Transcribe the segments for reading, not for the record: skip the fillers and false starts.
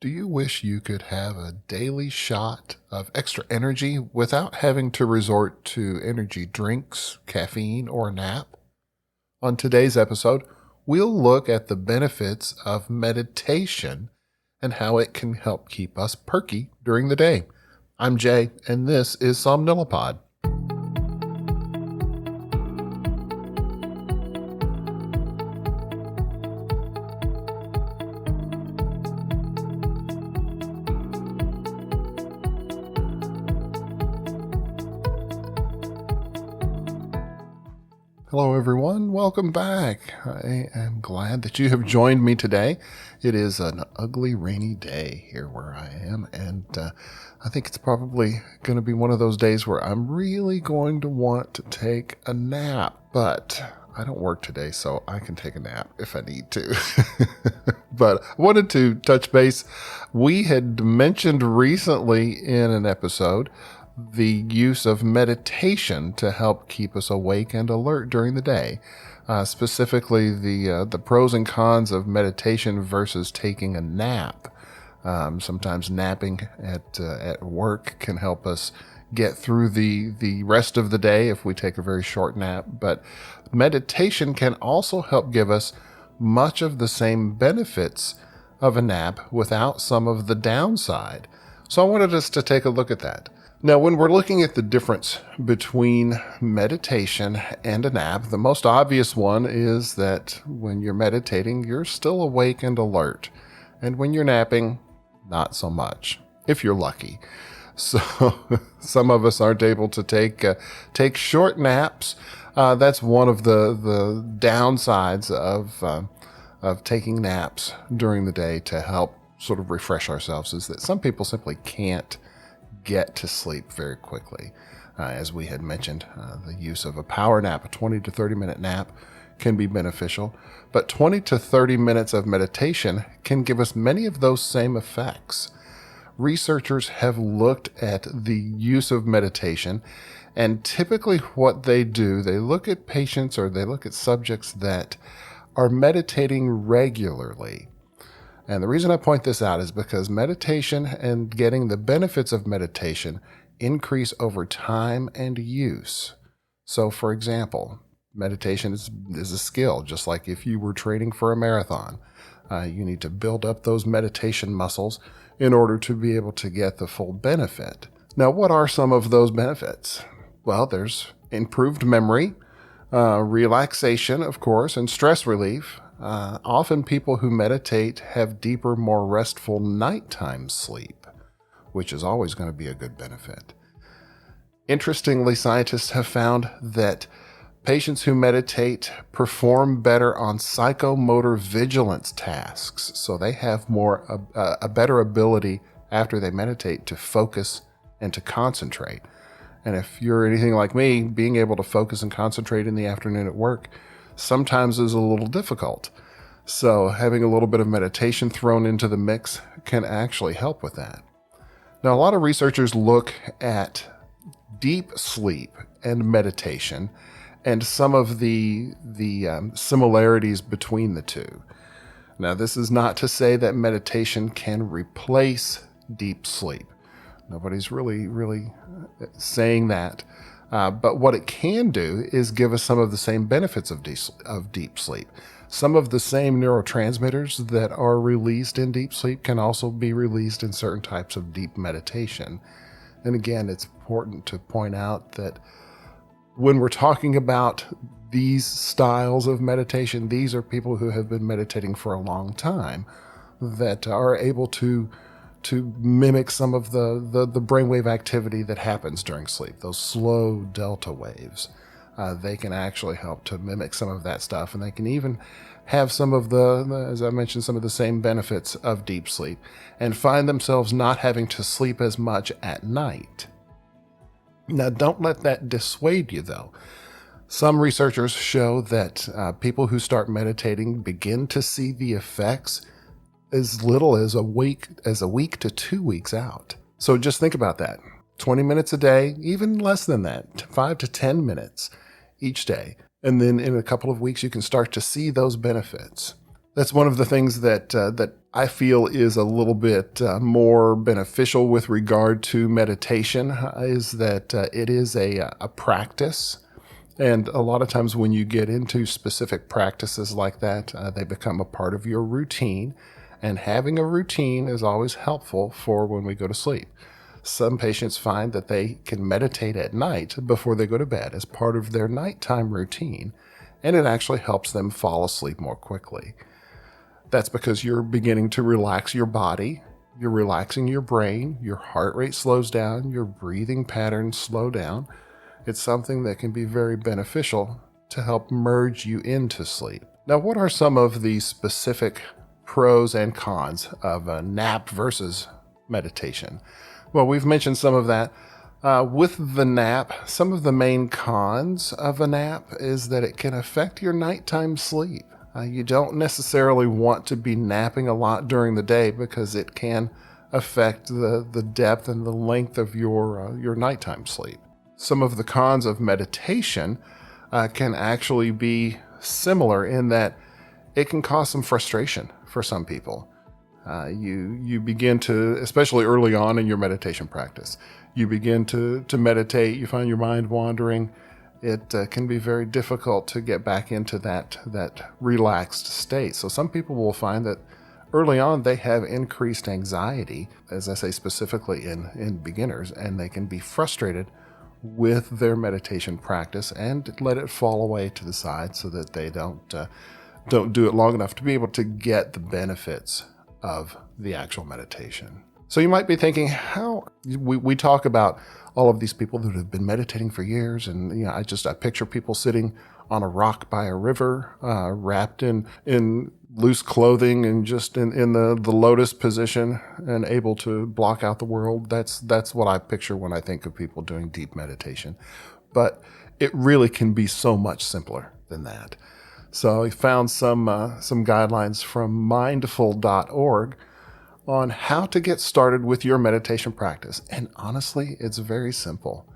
Do you wish you could have a daily shot of extra energy without having to resort to energy drinks, caffeine, or a nap? On today's episode, we'll look at the benefits of meditation and how it can help keep us perky during the day. I'm Jay, and this is Somnilopod. Hello, everyone. Welcome back. I am glad that you have joined me today. It is an ugly, rainy day here where I am, and I think it's probably going to be one of those days where I'm really going to want to take a nap, but I don't work today, so I can take a nap if I need to. But I wanted to touch base. We had mentioned recently in an episode the use of meditation to help keep us awake and alert during the day. Specifically, the pros and cons of meditation versus taking a nap. Sometimes napping at work can help us get through the rest of the day if we take a very short nap. But meditation can also help give us much of the same benefits of a nap without some of the downside. So I wanted us to take a look at that. Now, when we're looking at the difference between meditation and a nap, the most obvious one is that when you're meditating, you're still awake and alert. And when you're napping, not so much, if you're lucky. So some of us aren't able to take short naps. That's one of the downsides of taking naps during the day to help sort of refresh ourselves, is that some people simply can't get to sleep very quickly. As we had mentioned, the use of a power nap, a 20 to 30 minute nap, can be beneficial, but 20 to 30 minutes of meditation can give us many of those same effects. Researchers have looked at the use of meditation, and typically what they do, they look at patients or they look at subjects that are meditating regularly. And the reason I point this out is because meditation and getting the benefits of meditation increase over time and use. So, for example, meditation is a skill, just like if you were training for a marathon. You need to build up those meditation muscles in order to be able to get the full benefit. Now, what are some of those benefits? Well, there's improved memory, relaxation, of course, and stress relief. Often people who meditate have deeper, more restful nighttime sleep, which is always going to be a good benefit. Interestingly, scientists have found that patients who meditate perform better on psychomotor vigilance tasks, so they have a better ability after they meditate to focus and to concentrate. And if you're anything like me, being able to focus and concentrate in the afternoon at work sometimes is a little difficult. So having a little bit of meditation thrown into the mix can actually help with that. Now, a lot of researchers look at deep sleep and meditation and some of the similarities between the two. Now, this is not to say that meditation can replace deep sleep. Nobody's really saying that. But what it can do is give us some of the same benefits of deep sleep. Some of the same neurotransmitters that are released in deep sleep can also be released in certain types of deep meditation. And again, it's important to point out that when we're talking about these styles of meditation, these are people who have been meditating for a long time that are able to mimic some of the brainwave activity that happens during sleep, those slow delta waves. They can actually help to mimic some of that stuff, and they can even have some of as I mentioned, some of the same benefits of deep sleep, and find themselves not having to sleep as much at night. Now, don't let that dissuade you, though. Some researchers show that people who start meditating begin to see the effects as little as a week to 2 weeks out. So just think about that. 20 minutes a day, even less than that, 5 to 10 minutes each day. And then in a couple of weeks, you can start to see those benefits. That's one of the things that I feel is a little bit more beneficial with regard to meditation is that it is a practice. And a lot of times when you get into specific practices like that, they become a part of your routine. And having a routine is always helpful for when we go to sleep. Some patients find that they can meditate at night before they go to bed as part of their nighttime routine, and it actually helps them fall asleep more quickly. That's because you're beginning to relax your body, you're relaxing your brain, your heart rate slows down, your breathing patterns slow down. It's something that can be very beneficial to help merge you into sleep. Now, what are some of the specific pros and cons of a nap versus meditation? Well, we've mentioned some of that. With the nap, some of the main cons of a nap is that it can affect your nighttime sleep. You don't necessarily want to be napping a lot during the day because it can affect the depth and the length of your nighttime sleep. Some of the cons of meditation can actually be similar in that it can cause some frustration for some people. You begin to, especially early on in your meditation practice, you begin to meditate, you find your mind wandering. It can be very difficult to get back into that relaxed state. So some people will find that early on they have increased anxiety, as I say specifically in beginners, and they can be frustrated with their meditation practice and let it fall away to the side so that they don't do it long enough to be able to get the benefits of the actual meditation. So you might be thinking, how we talk about all of these people that have been meditating for years, and I picture people sitting on a rock by a river, wrapped in loose clothing and just in the lotus position and able to block out the world. That's what I picture when I think of people doing deep meditation. But it really can be so much simpler than that. So I found some guidelines from mindful.org on how to get started with your meditation practice. And honestly, it's very simple.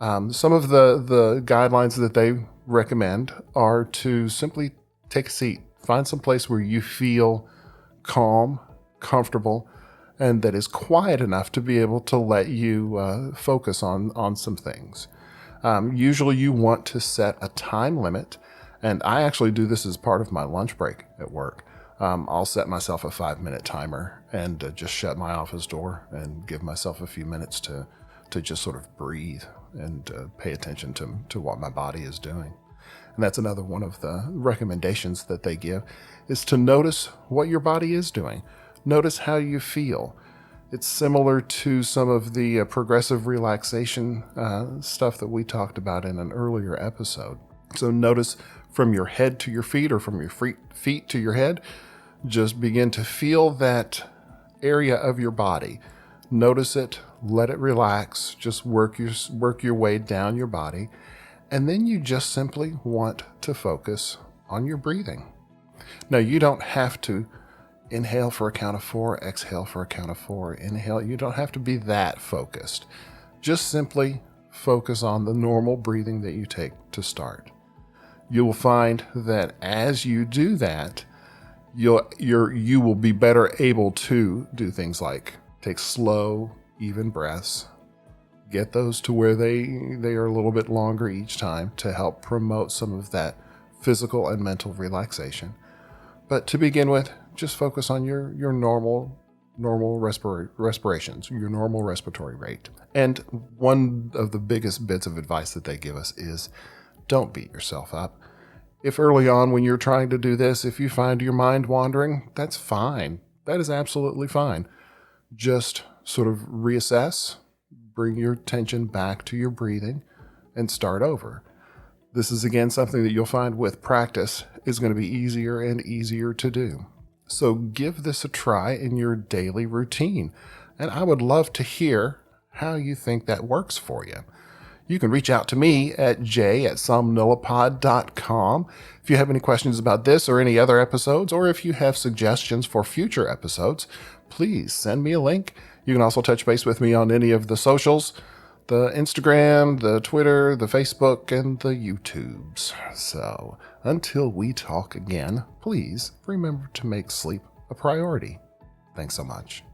Some of the guidelines that they recommend are to simply take a seat, find some place where you feel calm, comfortable, and that is quiet enough to be able to let you focus on some things. Usually you want to set a time limit, and I actually do this as part of my lunch break at work. I'll set myself a 5-minute timer and just shut my office door and give myself a few minutes to just sort of breathe and pay attention to what my body is doing. And that's another one of the recommendations that they give, is to notice what your body is doing. Notice how you feel. It's similar to some of the progressive relaxation stuff that we talked about in an earlier episode. So notice from your head to your feet, or from your feet to your head. Just begin to feel that area of your body. Notice it, let it relax, just work your way down your body. And then you just simply want to focus on your breathing. Now, you don't have to inhale for a count of 4, exhale for a count of 4, inhale. You don't have to be that focused. Just simply focus on the normal breathing that you take to start. You will find that as you do that, you will be better able to do things like take slow, even breaths, get those to where they are a little bit longer each time to help promote some of that physical and mental relaxation. But to begin with, just focus on your normal respirations, your normal respiratory rate. And one of the biggest bits of advice that they give us is don't beat yourself up. If early on when you're trying to do this, if you find your mind wandering, that's fine. That is absolutely fine. Just sort of reassess, bring your attention back to your breathing, and start over. This is, again, something that you'll find with practice is going to be easier and easier to do. So give this a try in your daily routine. And I would love to hear how you think that works for you. You can reach out to me at j@somnilopod.com if you have any questions about this or any other episodes, or if you have suggestions for future episodes, please send me a link. You can also touch base with me on any of the socials. the Instagram, the Twitter, the Facebook, and the YouTubes. So until we talk again, please remember to make sleep a priority. Thanks so much.